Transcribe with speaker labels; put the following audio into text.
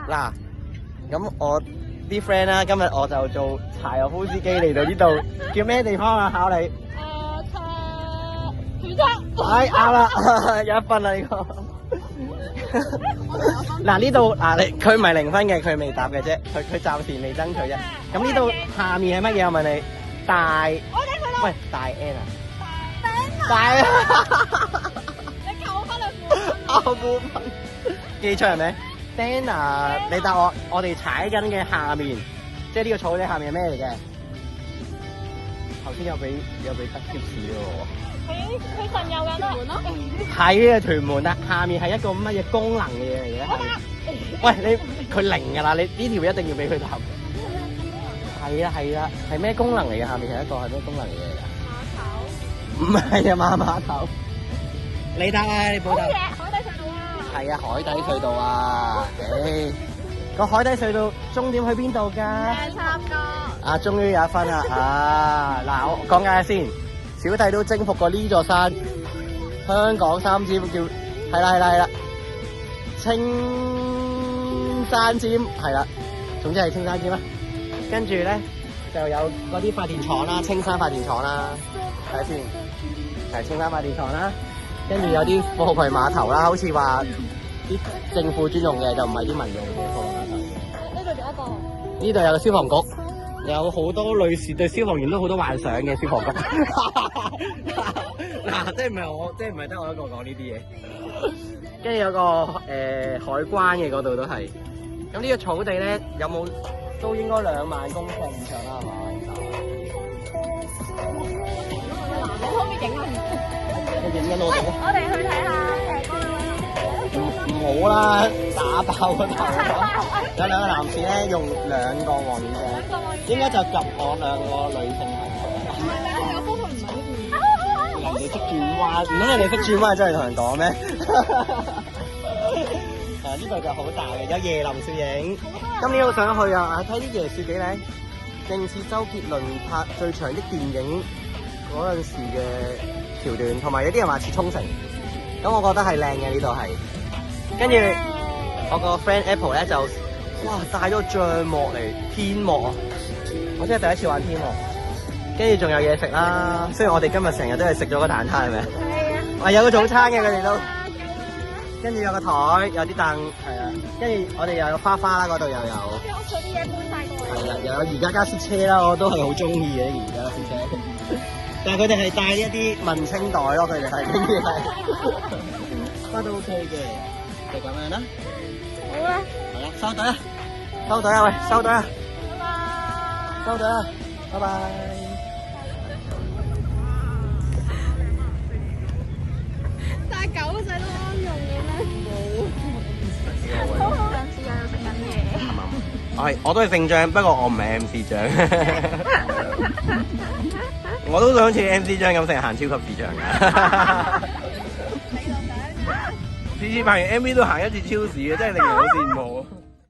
Speaker 1: 嗱，咁我啲 friend 啦，今日我就做柴油夫司機嚟到呢度，叫咩地方啊？考你。
Speaker 2: 全測。
Speaker 1: 唉，啱啦，有1分啦呢個。嗱呢度佢唔係0分嘅，佢未答嘅啫，佢暫時未爭取啫。咁呢度下面係乜嘢？我問你，喂大 N 啊？大。
Speaker 2: 你扣翻2分。
Speaker 1: 我5分。記錯係咩 ？Dana， 你答我哋踩緊嘅下面，即係呢個草地下面係咩嚟嘅？頭先有俾得貼士喎。
Speaker 2: 佢神遊緊屯門咯。
Speaker 1: 係啊，屯門啊，下面係一個乜嘢功能嘅嘢嚟嘅？喂，佢0㗎啦，你呢條一定要俾佢答。係啊，係咩功能嚟嘅？下面係一個係咩功能嚟嘅？碼頭。唔係啊，碼頭。你答啊，你補答。
Speaker 2: 海底隧道啊。係
Speaker 1: 啊，海底隧道啊。個海底隧道終點去邊度㗎？
Speaker 2: 三角。
Speaker 1: 啊，終於有1分啦！嗱，我講解下先。小弟都征服過呢座山，香港3尖叫係啦，青山尖係啦，總之係青山尖啦。跟住咧就有嗰啲發電廠啦，青山發電廠啦，睇下先，係青山發電廠啦。跟住有啲貨櫃碼頭啦，好似話啲政府專用嘅，就唔係啲民用嘅貨櫃碼頭。
Speaker 2: 呢度仲有一個。
Speaker 1: 呢度有個消防局。有好多女士對消防員都好多幻想嘅消防局。嗱，即係唔係得我一個講呢啲嘢。跟住有個海關嘅嗰度都係。咁呢個草地咧有冇都應該2萬公尺以上啦，係嘛？
Speaker 2: 你可唔可以影啊？
Speaker 1: 你影緊我哋。
Speaker 2: 我哋去睇下
Speaker 1: 唔好啦，打爆個頭。有2個男士咧用2個望遠鏡，應該就及我2個女性同學。
Speaker 2: 唔係，但係有方向唔係呢邊。
Speaker 1: 人哋識轉彎，唔通人哋識轉彎真係同人講咩？呢度就好大嘅，有椰林攝影。今年好想去啊！睇啲椰樹幾靚，正似周杰倫拍最長的電影嗰陣時嘅橋段，同埋有啲人話似沖繩。咁我覺得係靚嘅呢度係。跟住我個 friend Apple 咧就帶咗帳幕嚟天幕啊！我真係第一次玩天幕。跟住仲有嘢食啦，雖然我哋今日成日都係食咗個蛋撻，係咪？係啊！有個早餐嘅佢哋都。跟住有個台，有啲凳，係啊。跟住我哋又有花花啦，嗰度又有。
Speaker 2: 啲屋啲嘢搬晒過嚟。係啊，
Speaker 1: 又有宜家家私車啦，我都係好中意嘅宜家家私車。但係佢哋係帶一啲文青袋咯，佢哋係跟住係。都 OK 嘅，就咁樣啦。
Speaker 2: 好啊。
Speaker 1: 係啊，收隊啊！收隊啊！喂，收隊啊！收隊啊！拜拜。
Speaker 2: 但係狗仔都啱用嘅咩？冇。上次又食緊嘢。
Speaker 1: 我都係姓張，不過我唔係 MC 張。我都想好似 MC 張咁成日行超級市場㗎。次次拍完 MV 都行1次超市嘅，真係令人好羨慕。